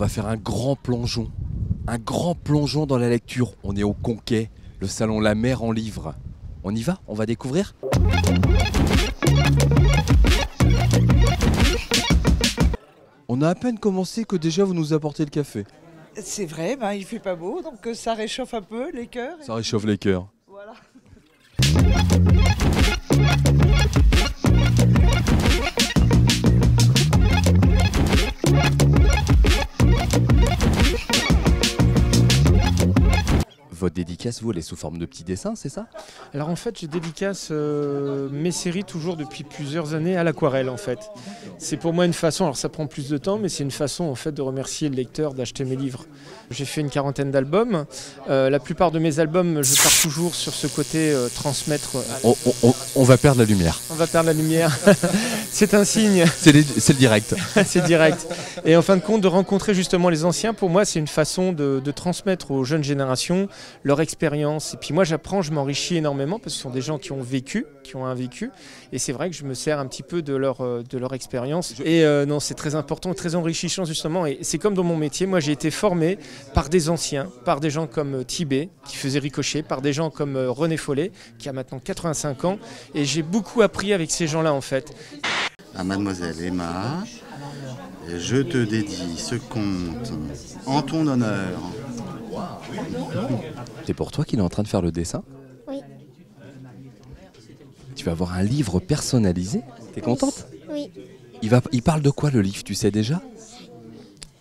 va faire un grand plongeon. Un grand plongeon dans la lecture. On est au Conquet, le salon La Mer en livres. On y va? On va découvrir? On a à peine commencé que déjà vous nous apportez le café. C'est vrai, ben, il fait pas beau, donc ça réchauffe un peu les cœurs. Ça réchauffe les cœurs. Voilà. Votre dédicace, vous, elle est sous forme de petits dessins, c'est ça? Alors en fait, je dédicace mes séries toujours depuis plusieurs années à l'aquarelle en fait. C'est pour moi une façon, alors ça prend plus de temps, mais c'est une façon en fait de remercier le lecteur d'acheter mes livres. J'ai fait une quarantaine d'albums. La plupart de mes albums, je pars toujours sur ce côté transmettre. On va perdre la lumière. On va perdre la lumière. C'est un signe. C'est le direct. C'est direct. Et en fin de compte, de rencontrer justement les anciens, pour moi, c'est une façon de transmettre aux jeunes générations leur expérience. Et puis moi, j'apprends, je m'enrichis énormément parce que ce sont des gens qui ont vécu, qui ont un vécu. Et c'est vrai que je me sers un petit peu de leur expérience. Et non, c'est très important, très enrichissant justement. Et c'est comme dans mon métier, moi j'ai été formé par des anciens, par des gens comme Tibet, qui faisait Ricochet, par des gens comme René Follet, qui a maintenant 85 ans. Et j'ai beaucoup appris avec ces gens-là en fait. À Mademoiselle Emma, je te dédie ce conte en ton honneur. C'est pour toi qu'il est en train de faire le dessin? Oui. Tu vas avoir un livre personnalisé? T'es contente? Oui. Il parle de quoi le livre, tu sais déjà?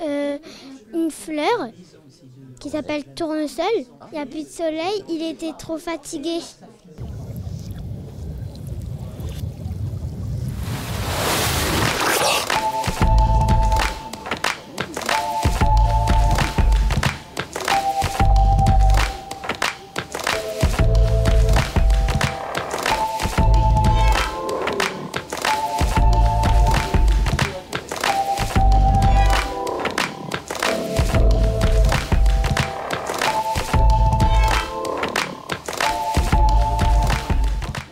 Une fleur qui s'appelle Tournesol. Il n'y a plus de soleil, il était trop fatigué.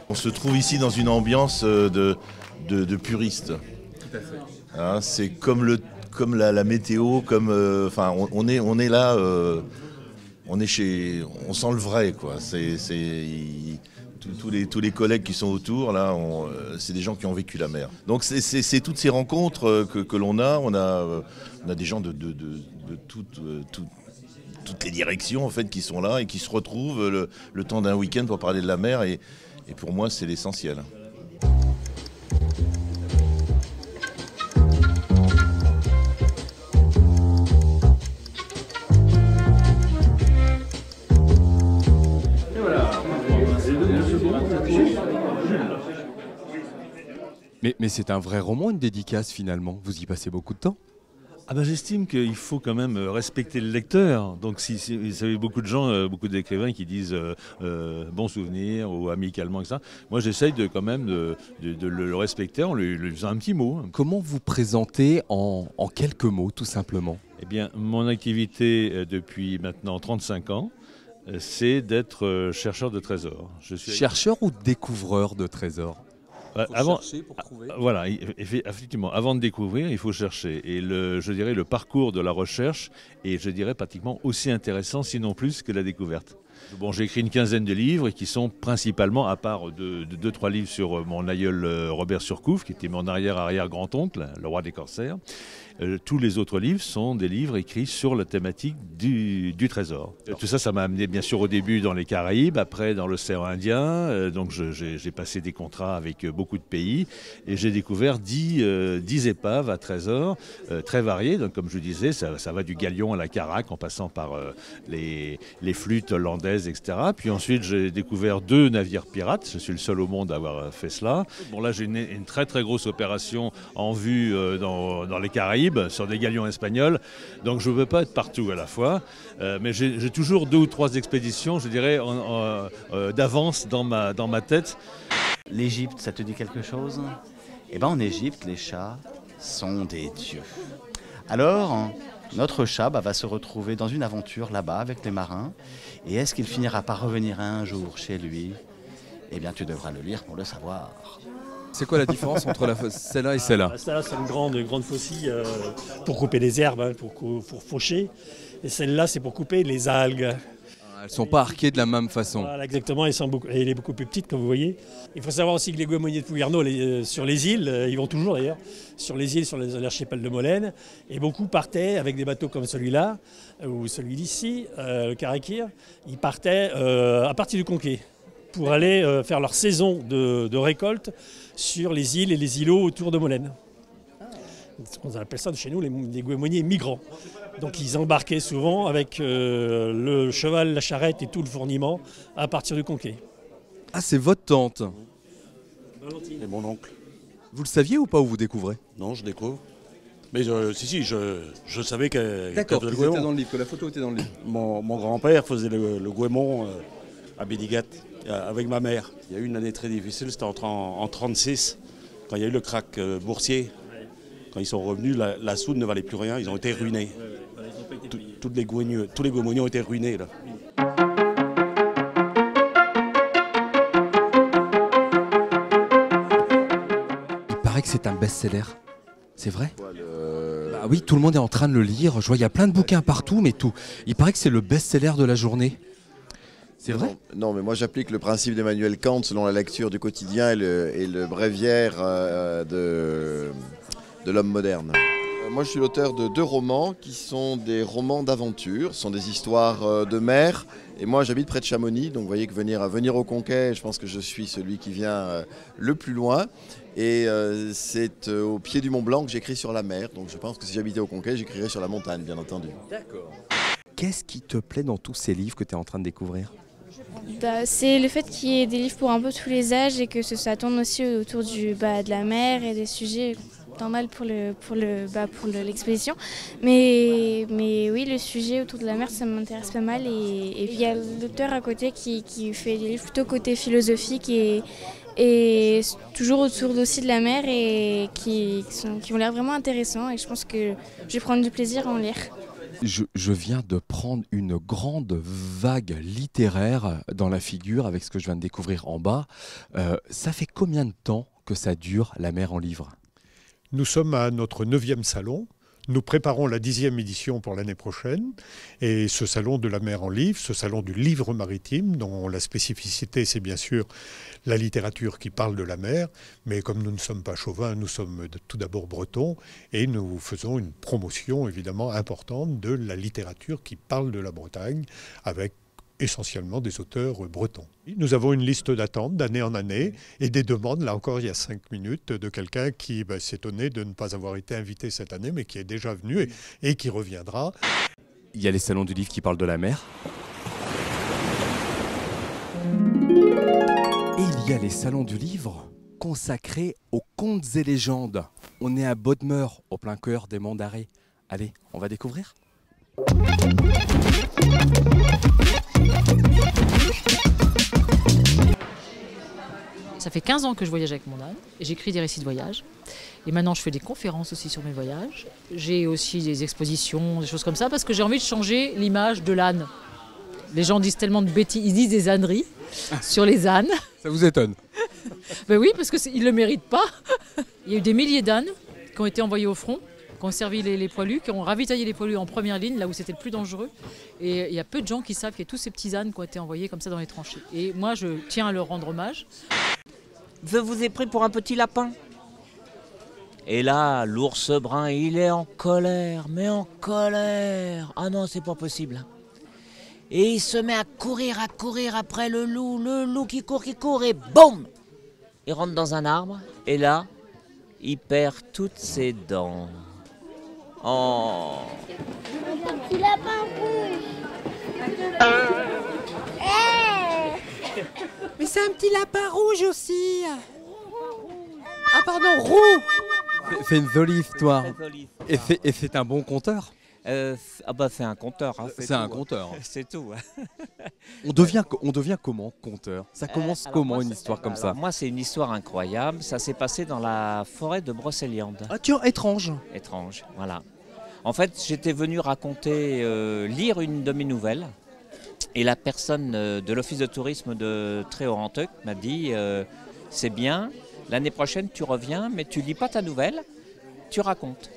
On se trouve ici dans une ambiance de puriste. Hein, c'est comme la météo, enfin on est là, on sent le vrai quoi. Tous les collègues qui sont autour là, c'est des gens qui ont vécu la mer. Donc c'est toutes ces rencontres que l'on a. On a des gens de toutes les directions en fait qui sont là et qui se retrouvent le temps d'un week-end pour parler de la mer et pour moi, c'est l'essentiel. Mais c'est un vrai roman, une dédicace finalement. Vous y passez beaucoup de temps? Ah ben j'estime qu'il faut quand même respecter le lecteur. Donc vous savez, beaucoup de gens, beaucoup d'écrivains qui disent bon souvenir ou amicalement, etc. Moi j'essaye quand même de le respecter en lui faisant un petit mot. Comment vous présentez en quelques mots tout simplement? Eh bien mon activité depuis maintenant 35 ans, c'est d'être chercheur de trésors. Je suis chercheur ou découvreur de trésors? Chercher pour trouver. Voilà, effectivement, avant de découvrir, il faut chercher. Et je dirais le parcours de la recherche est, je dirais, pratiquement aussi intéressant, sinon plus, que la découverte. Bon, j'ai écrit une quinzaine de livres qui sont principalement, à part de 2-3 livres sur mon aïeul Robert Surcouf, qui était mon arrière-grand-oncle, le roi des corsaires. Tous les autres livres sont des livres écrits sur la thématique du trésor. Tout ça, ça m'a amené bien sûr au début dans les Caraïbes, après dans l'océan Indien. Donc j'ai passé des contrats avec beaucoup de pays et j'ai découvert 10 épaves à trésor très variées. Donc comme je vous disais, ça va du galion à la caraque en passant par les flûtes hollandaises, etc. Puis ensuite, j'ai découvert 2 navires pirates. Je suis le seul au monde à avoir fait cela. Bon là, j'ai une très très grosse opération en vue dans les Caraïbes, sur des galions espagnols, donc je ne peux pas être partout à la fois, mais j'ai toujours 2 ou 3 expéditions, je dirais, d'avance dans ma tête. L'Égypte, ça te dit quelque chose? Eh bien en Égypte, les chats sont des dieux. Alors, notre chat va se retrouver dans une aventure là-bas avec les marins, et est-ce qu'il finira par revenir un jour chez lui? Eh bien tu devras le lire pour le savoir. C'est quoi la différence entre celle-là et celle-là? Celle-là, c'est une grande faucille pour couper les herbes, hein, pour faucher. Et celle-là, c'est pour couper les algues. Elles sont pas arquées de la même façon. Voilà, exactement, elle est beaucoup plus petite, comme vous voyez. Il faut savoir aussi que les goémoniers de Pouillerneau, sur les îles, ils vont toujours d'ailleurs, sur les îles, sur l'archipel de Molène, et beaucoup partaient avec des bateaux comme celui-là, ou celui d'ici, le Caraquir, ils partaient à partir du Conquet pour aller faire leur saison de récolte sur les îles et les îlots autour de Molène. On appelle ça chez nous les goémoniers migrants. Donc ils embarquaient souvent avec le cheval, la charrette et tout le fourniment à partir du Conquet. Ah, c'est votre tante. Et mon oncle. Vous le saviez ou pas où vous découvrez? Non, je découvre. Mais je savais qu'elle D'accord, faisait le c'était goémon. dans le livre, que la photo était dans le livre. Mon grand-père faisait le goémon à Bédigat avec ma mère. Il y a eu une année très difficile, c'était en 1936, quand il y a eu le krach boursier. Quand ils sont revenus, la soude ne valait plus rien, ils ont été ruinés. Tous les goémoniers ont été ruinés. Là. Il paraît que c'est un best-seller. C'est vrai? Bah oui, tout le monde est en train de le lire. Je vois, il y a plein de bouquins partout, mais tout. Il paraît que c'est le best-seller de la journée. C'est vrai? Non, mais moi j'applique le principe d'Emmanuel Kant selon la lecture du quotidien et le bréviaire de l'homme moderne. Moi je suis l'auteur de 2 romans qui sont des romans d'aventure, ce sont des histoires de mer. Et moi j'habite près de Chamonix, donc vous voyez que venir au Conquet, je pense que je suis celui qui vient le plus loin. Et c'est au pied du Mont Blanc que j'écris sur la mer, donc je pense que si j'habitais au Conquet, j'écrirais sur la montagne, bien entendu. D'accord. Qu'est-ce qui te plaît dans tous ces livres que tu es en train de découvrir? C'est le fait qu'il y ait des livres pour un peu tous les âges et que ça tourne aussi autour de la mer et des sujets normaux pour l'exposition. Mais oui, le sujet autour de la mer, ça m'intéresse pas mal. Et il y a l'auteur à côté qui fait des livres plutôt côté philosophique et toujours autour aussi de la mer et qui ont l'air vraiment intéressants. Et je pense que je vais prendre du plaisir à en lire. Je viens de prendre une grande vague littéraire dans la figure avec ce que je viens de découvrir en bas. Ça fait combien de temps que ça dure, La mer en livre? Nous sommes à notre 9e salon. Nous préparons la 10e édition pour l'année prochaine. Et ce salon de la mer en livre, ce salon du livre maritime, dont la spécificité, c'est bien sûr la littérature qui parle de la mer. Mais comme nous ne sommes pas chauvins, nous sommes tout d'abord bretons. Et nous faisons une promotion évidemment importante de la littérature qui parle de la Bretagne, avec essentiellement des auteurs bretons. Nous avons une liste d'attente d'année en année et des demandes, là encore il y a 5 minutes, de quelqu'un qui s'étonnait de ne pas avoir été invité cette année, mais qui est déjà venu et qui reviendra. Il y a les salons du livre qui parlent de la mer. Et il y a les salons du livre consacrés aux contes et légendes. On est à Bodmeur, au plein cœur des Monts d'Arrée. Allez, on va découvrir. Ça fait 15 ans que je voyage avec mon âne et j'écris des récits de voyage. Et maintenant, je fais des conférences aussi sur mes voyages. J'ai aussi des expositions, des choses comme ça, parce que j'ai envie de changer l'image de l'âne. Les gens disent tellement de bêtises, ils disent des âneries sur les ânes. Ça vous étonne? Ben oui, parce qu'ils ne le méritent pas. Il y a eu des milliers d'ânes qui ont été envoyés au front, qui ont servi les poilus, qui ont ravitaillé les poilus en première ligne, là où c'était le plus dangereux. Et il y a peu de gens qui savent qu'il y a tous ces petits ânes qui ont été envoyés comme ça dans les tranchées. Et moi, je tiens à leur rendre hommage. Je vous ai pris pour un petit lapin. Et là, l'ours brun, il est en colère, mais en colère. Ah non, c'est pas possible. Et il se met à courir après le loup qui court, et boum! Il rentre dans un arbre, et là, il perd toutes ses dents. Oh! Un petit lapin rouge. Mais c'est un petit lapin rouge aussi. Ah pardon, roux. Fais une jolie histoire. Et c'est un bon conteur. C'est un conteur. Hein, c'est un conteur. C'est tout. On devient comment conteur? Ça commence comment moi, une histoire comme ça? Moi, c'est une histoire incroyable. Ça s'est passé dans la forêt de Brocéliande. Ah tiens, étrange. Étrange, voilà. En fait, j'étais venu raconter, lire une de mes nouvelles. Et la personne de l'office de tourisme de Tréorantec m'a dit c'est bien, l'année prochaine tu reviens, mais tu lis pas ta nouvelle, tu racontes.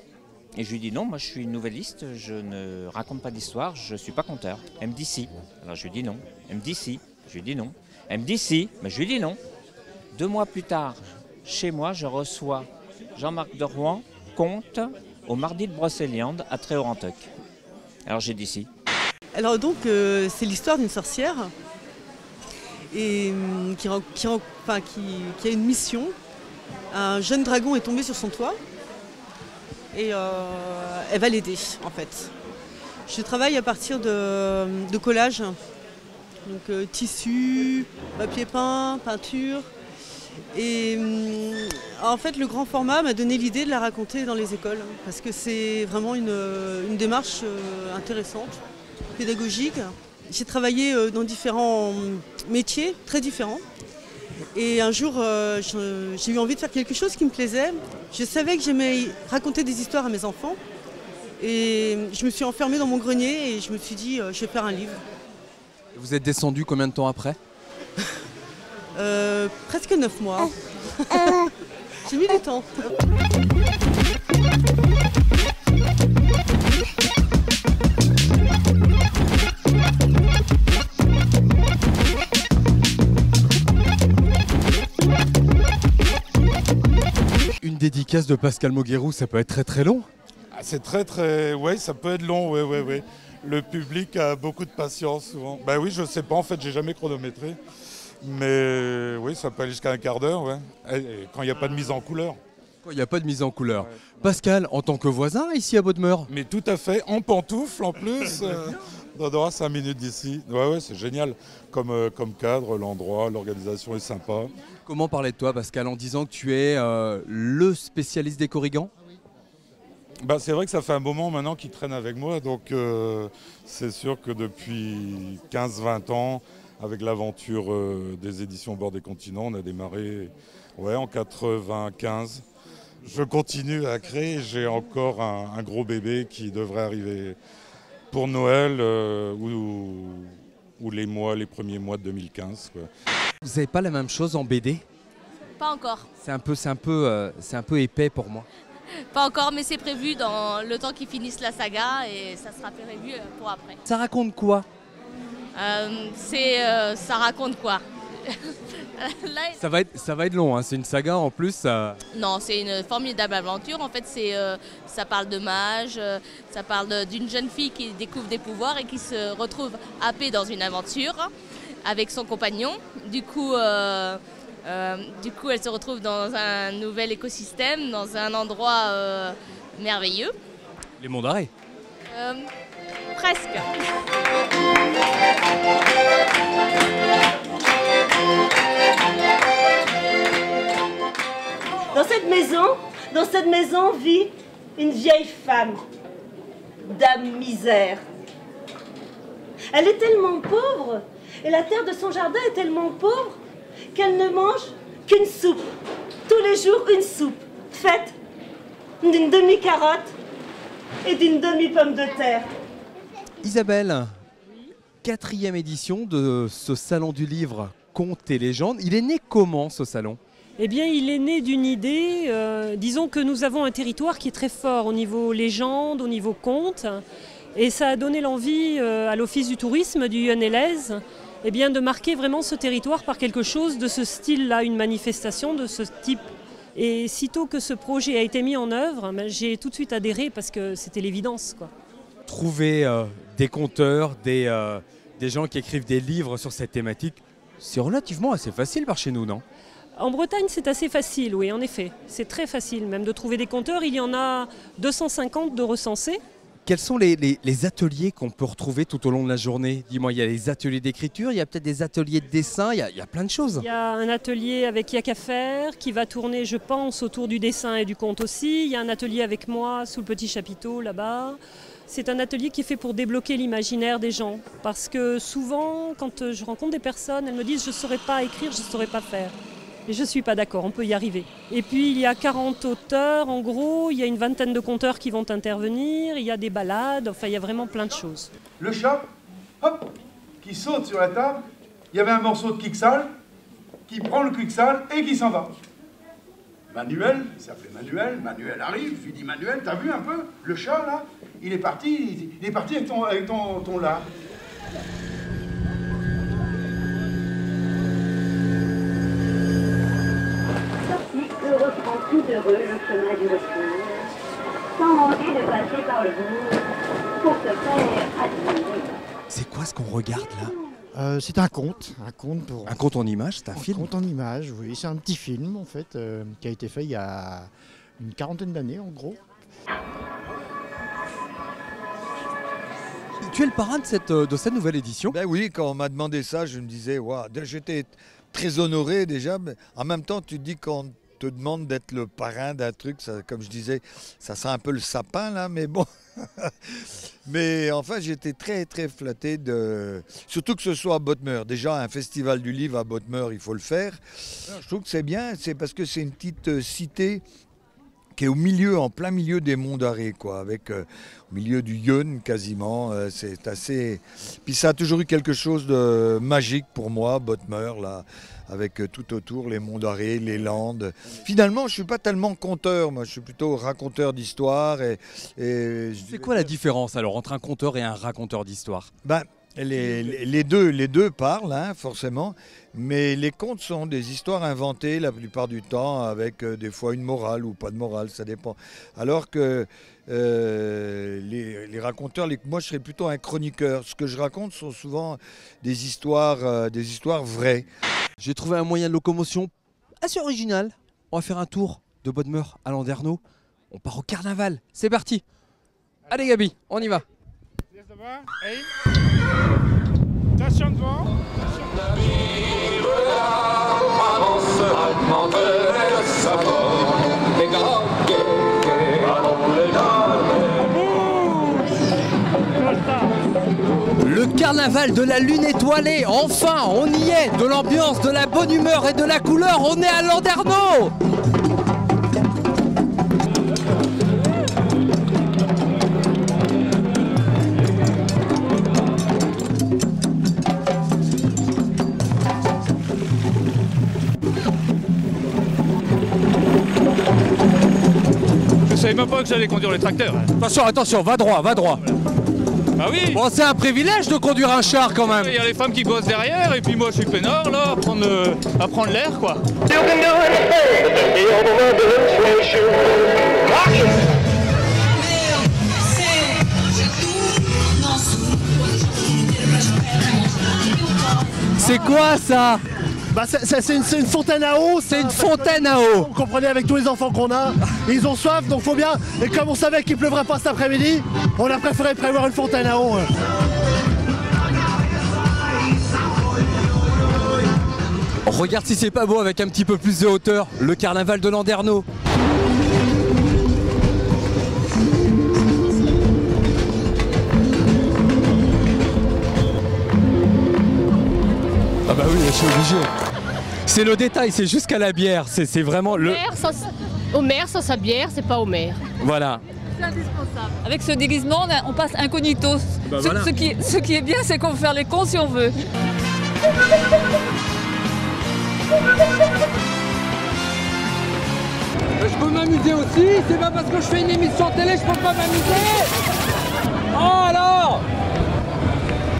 Et je lui dis non, moi je suis nouvelliste, je ne raconte pas d'histoire, je ne suis pas conteur. Elle me dit si. Alors je lui dis non. Elle me dit si. Je lui dis non. Elle me dit si, mais je lui dis non. 2 mois plus tard, chez moi, je reçois Jean-Marc de Rouen, conte au Mardi de Brocéliande à Tréorantec. Alors j'ai dit si. Alors donc c'est l'histoire d'une sorcière et qui a une mission. Un jeune dragon est tombé sur son toit et elle va l'aider en fait. Je travaille à partir de collages, donc tissu, papier peint, peinture. Et en fait le grand format m'a donné l'idée de la raconter dans les écoles parce que c'est vraiment une démarche intéressante, pédagogique. J'ai travaillé dans différents métiers très différents et un jour j'ai eu envie de faire quelque chose qui me plaisait. Je savais que j'aimais raconter des histoires à mes enfants et je me suis enfermée dans mon grenier et je me suis dit je vais faire un livre. Vous êtes descendu combien de temps après? Presque 9 mois. J'ai mis du temps. Une dédicace de Pascal Moguerou, ça peut être très très long. Ah, c'est très... Ouais, ça peut être long, ouais. Le public a beaucoup de patience souvent. Bah oui, je sais pas, en fait, j'ai jamais chronométré. Mais oui, ça peut aller jusqu'à un quart d'heure, ouais. Et quand il n'y a pas de mise en couleur. Quand il n'y a pas de mise en couleur. Ouais. Pascal, en tant que voisin ici à Bodmeur. Mais tout à fait, en pantoufle en plus. Dans 5 minutes d'ici. Ouais, c'est génial. Comme cadre, l'endroit, l'organisation est sympa. Comment parler de toi, Pascal, en disant que tu es le spécialiste des corrigans? Bah, c'est vrai que ça fait un moment maintenant qu'il traîne avec moi. Donc c'est sûr que depuis 15-20 ans, avec l'aventure des éditions au bord des continents, on a démarré en 95. Je continue à créer, j'ai encore un gros bébé qui devrait arriver pour Noël ou les premiers mois de 2015. Quoi. Vous n'avez pas la même chose en BD? Pas encore. C'est un peu épais pour moi. Pas encore, mais c'est prévu dans le temps qu'ils finissent la saga et ça sera prévu pour après. Ça raconte quoi? Ça raconte quoi? Là, ça va être long, hein. C'est une saga en plus. Non, c'est une formidable aventure. En fait, ça parle de mages, ça parle d'une jeune fille qui découvre des pouvoirs et qui se retrouve happée dans une aventure avec son compagnon. Du coup, elle se retrouve dans un nouvel écosystème, dans un endroit merveilleux. Les Monts d'Arrée. Presque. Dans cette maison vit une vieille femme, Dame Misère. Elle est tellement pauvre, et la terre de son jardin est tellement pauvre, qu'elle ne mange qu'une soupe. Tous les jours, une soupe, faite d'une demi-carotte et d'une demi-pomme de terre. Isabelle, 4e édition de ce salon du livre Contes et légendes. Il est né comment ce salon? Eh bien, il est né d'une idée. Disons que nous avons un territoire qui est très fort au niveau légende, au niveau conte. Et ça a donné l'envie à l'Office du tourisme du UNLS de marquer vraiment ce territoire par quelque chose de ce style-là, une manifestation de ce type. Et sitôt que ce projet a été mis en œuvre, j'ai tout de suite adhéré parce que c'était l'évidence, quoi. Trouver des conteurs, des gens qui écrivent des livres sur cette thématique, c'est relativement assez facile par chez nous, non? En Bretagne, c'est assez facile, oui, en effet. C'est très facile même de trouver des conteurs. Il y en a 250 de recensés. Quels sont les ateliers qu'on peut retrouver tout au long de la journée? Dis-moi, il y a les ateliers d'écriture, il y a peut-être des ateliers de dessin, il y a plein de choses. Il y a un atelier avec Yak à faire qui va tourner, je pense, autour du dessin et du conte aussi. Il y a un atelier avec moi sous le petit chapiteau là-bas. C'est un atelier qui est fait pour débloquer l'imaginaire des gens. Parce que souvent, quand je rencontre des personnes, elles me disent « je ne saurais pas écrire, je ne saurais pas faire ». Et je ne suis pas d'accord, on peut y arriver. Et puis il y a 40 auteurs en gros, il y a une vingtaine de conteurs qui vont intervenir, il y a des balades, enfin il y a vraiment plein de choses. Le chat, hop, qui saute sur la table, il y avait un morceau de Quicksal, qui prend le Quicksal et qui s'en va. Manuel, il s'appelait Manuel. Manuel arrive, je lui dis Manuel, t'as vu un peu le chat là? Il est parti avec ton lard. Reprend tout heureux le chemin du retour, sans manquer de passer par le bourg pour se faire admirer. C'est quoi ce qu'on regarde là? C'est un conte. Un conte en images, c'est un film? Un conte en images, oui. C'est un petit film en fait, qui a été fait il y a une quarantaine d'années en gros. Tu es le parrain de cette nouvelle édition? Ben oui, quand on m'a demandé ça, je me disais, waouh, j'étais très honoré déjà, mais en même temps, tu te dis qu'on te demande d'être le parrain d'un truc, ça, comme je disais, ça sent un peu le sapin là, mais bon. Mais enfin, j'étais très très flatté surtout que ce soit à Bodmer. Déjà, un festival du livre à Bodmer, il faut le faire. Je trouve que c'est bien, c'est parce que c'est une petite cité qui est en plein milieu des monts d'arrêt, quoi, avec au milieu du Yonne quasiment. C'est assez. Puis ça a toujours eu quelque chose de magique pour moi, Bodmer, là, avec tout autour les monts d'arrêt, les Landes. Finalement, je suis pas tellement conteur, moi, je suis plutôt raconteur d'histoire. C'est quoi la différence alors entre un conteur et un raconteur d'histoire? Les deux parlent, hein, forcément, mais les contes sont des histoires inventées la plupart du temps avec des fois une morale ou pas de morale, ça dépend. Alors que les raconteurs, moi je serais plutôt un chroniqueur. Ce que je raconte sont souvent des histoires vraies. J'ai trouvé un moyen de locomotion assez original. On va faire un tour de Bodmer à Landerneau. On part au carnaval, c'est parti. Allez Gabi, on y va. Attention devant. Le carnaval de la lune étoilée, enfin, on y est. De l'ambiance, de la bonne humeur et de la couleur, on est à Landerneau. Je savais même pas que j'allais conduire le tracteur. Attention, va droit. Bah oui. Bon, c'est un privilège de conduire un char quand même. Il y a les femmes qui bossent derrière et puis moi je suis peinard là, à prendre l'air quoi. C'est quoi ça? C'est une fontaine à eau. C'est une fontaine à eau. Vous comprenez, avec tous les enfants qu'on a, ils ont soif, donc faut bien. Et comme on savait qu'il pleuvrait pas cet après-midi, on a préféré prévoir une fontaine à eau. Regarde si c'est pas beau avec un petit peu plus de hauteur. Le carnaval de Landerneau. Ah bah oui, je suis obligé. C'est le détail, c'est jusqu'à la bière. C'est vraiment le... Homer sans sa bière, c'est pas Homer. Voilà. C'est indispensable. Avec ce déguisement, on passe incognito. Voilà. Ce qui est bien, c'est qu'on peut faire les cons si on veut. Je peux m'amuser aussi, c'est pas parce que je fais une émission télé, je peux pas m'amuser. Oh alors!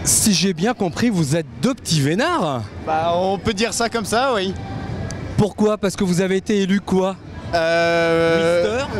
Si j'ai bien compris, vous êtes deux petits vénards? On peut dire ça comme ça, oui. Pourquoi? Parce que vous avez été élu quoi?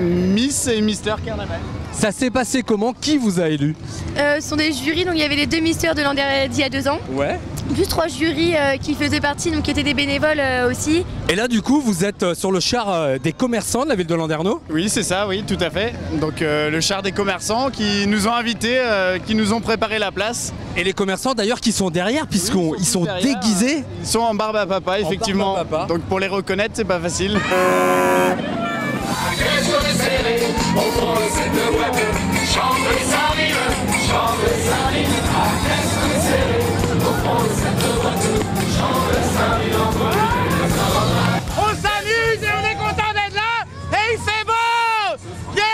Miss et Mister Carnaval. Ça s'est passé comment? Qui vous a élu? Ce sont des jurys, donc il y avait les deux mystères de l'an dernier d'il y a 2 ans. Ouais. Plus 3 jurys qui faisaient partie, donc qui étaient des bénévoles aussi. Et là du coup vous êtes sur le char des commerçants de la ville de Landerneau? Oui c'est ça, oui tout à fait. Donc le char des commerçants qui nous ont invités, qui nous ont préparé la place. Et les commerçants d'ailleurs qui sont derrière puisqu'ils sont derrière, déguisés. Ils sont en barbe à papa effectivement. Barbe à papa. Donc pour les reconnaître c'est pas facile. On s'amuse et on est content d'être là et il fait beau. Yeah.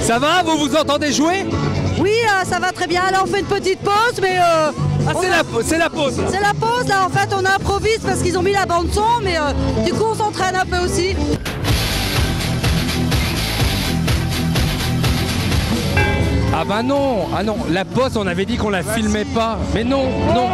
Ça va? Vous vous entendez jouer? Oui, ça va très bien. Là, on fait une petite pause, mais... c'est la pause. C'est la pause, là, en fait, on improvise parce qu'ils ont mis la bande son, mais du coup, on s'entraîne un peu aussi. Ah bah non, ah non, la pause, on avait dit qu'on la filmait pas. Mais non, non.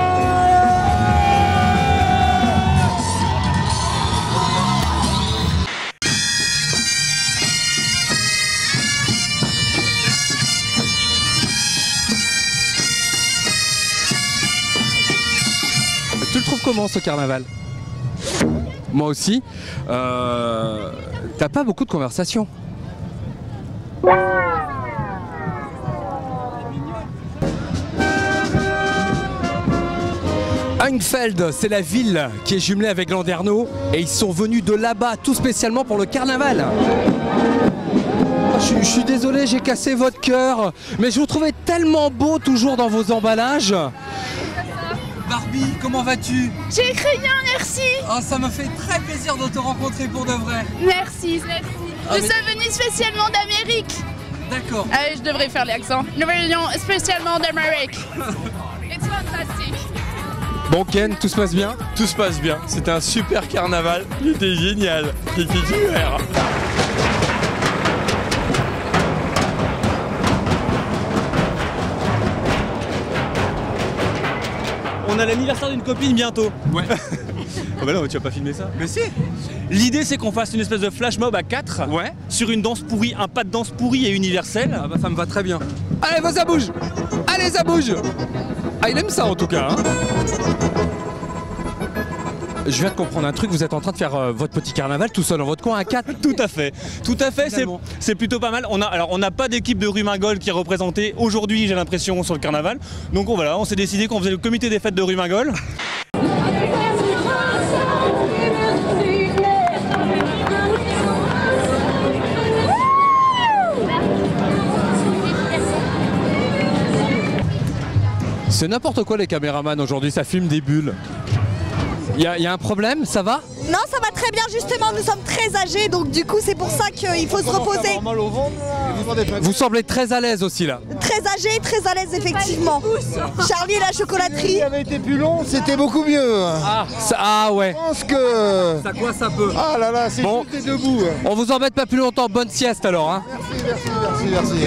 Tu le trouves comment ce carnaval? Moi aussi. T'as pas beaucoup de conversations. Heinfeld, c'est la ville qui est jumelée avec Landerneau et ils sont venus de là-bas tout spécialement pour le carnaval. Je suis désolé, j'ai cassé votre cœur, mais je vous trouvais tellement beau toujours dans vos emballages. Barbie, comment vas-tu? J'ai très bien, merci. Oh, ça me fait très plaisir de te rencontrer pour de vrai. Merci, merci. Nous sommes venus spécialement d'Amérique. D'accord. Allez, je devrais faire l'accent. Nous venions spécialement d'Amérique. It's fantastic. Bon Ken, tout se passe bien? Tout se passe bien, c'était un super carnaval, il était génial, il était super. On a l'anniversaire d'une copine bientôt. Ouais. Oh bah non, tu vas pas filmer ça. Mais si. L'idée c'est qu'on fasse une espèce de flash mob à 4. Ouais. Sur une danse pourrie, un pas de danse pourri et universel. Ah bah ça me va très bien. Allez, vas-y, ça bouge. Allez, ça bouge. Ah, il aime ça en tout cas. Hein. Je viens de comprendre un truc, vous êtes en train de faire votre petit carnaval tout seul dans votre coin à 4. Tout à fait, c'est plutôt pas mal. On n'a pas d'équipe de Rumingol qui est représentée aujourd'hui, j'ai l'impression, sur le carnaval. Donc voilà, on s'est décidé qu'on faisait le comité des fêtes de Rumingol. C'est n'importe quoi les caméramans aujourd'hui, ça filme des bulles. Il y a un problème, ça va? Non, ça va très bien, justement, nous sommes très âgés, donc du coup c'est pour ça qu'il faut se reposer. Vous semblez très à l'aise aussi là. Très âgé, très à l'aise effectivement. Charlie et la chocolaterie. Si ça avait été plus long, c'était beaucoup mieux. Ah ouais. Je pense que... Ça quoi ça peut? Ah là là, c'est bon. Tout est debout. On vous embête pas plus longtemps, bonne sieste alors. Hein. Merci.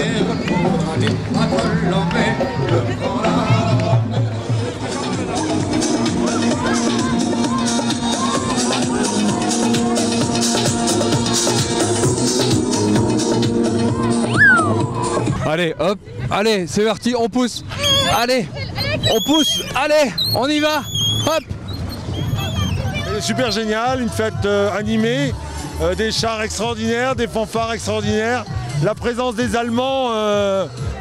Allez, hop, allez, c'est parti, on pousse. Allez, on pousse, allez, on y va, hop. Elle est super géniale, une fête animée, des chars extraordinaires, des fanfares extraordinaires. La présence des Allemands,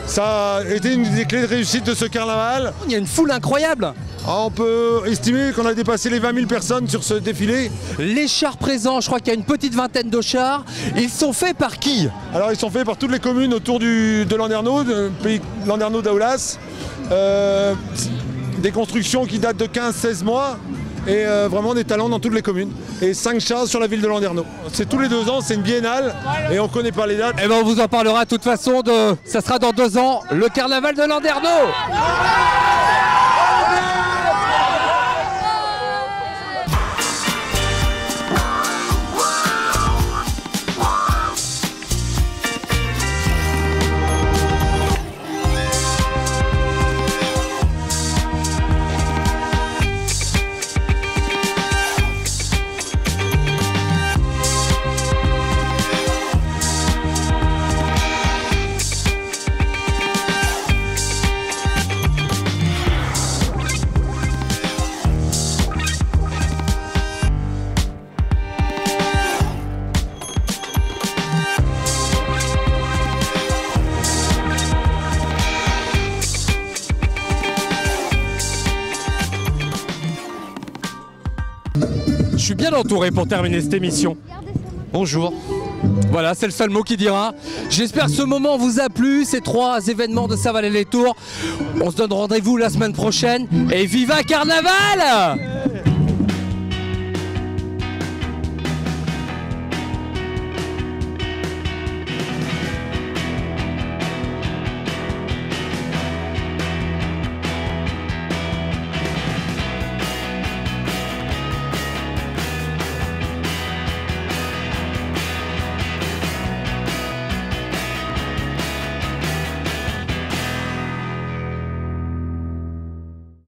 ça a été une des clés de réussite de ce carnaval. Il y a une foule incroyable. On peut estimer qu'on a dépassé les 20 000 personnes sur ce défilé. Les chars présents, je crois qu'il y a une petite vingtaine de chars. Ils sont faits par qui? Alors ils sont faits par toutes les communes autour de Landerneau, pays Landerneau d'Aoulas. Des constructions qui datent de 15-16 mois et vraiment des talents dans toutes les communes. Et 5 chars sur la ville de Landerneau. C'est tous les 2 ans, c'est une biennale et on ne connaît pas les dates. Et ben on vous en parlera de toute façon, ça sera dans 2 ans, le carnaval de Landerneau. Je suis bien entouré pour terminer cette émission. Bonjour. Voilà, c'est le seul mot qui dira. J'espère que ce moment vous a plu, ces 3 événements de Saint-Valais-les-Tours. On se donne rendez-vous la semaine prochaine et viva Carnaval!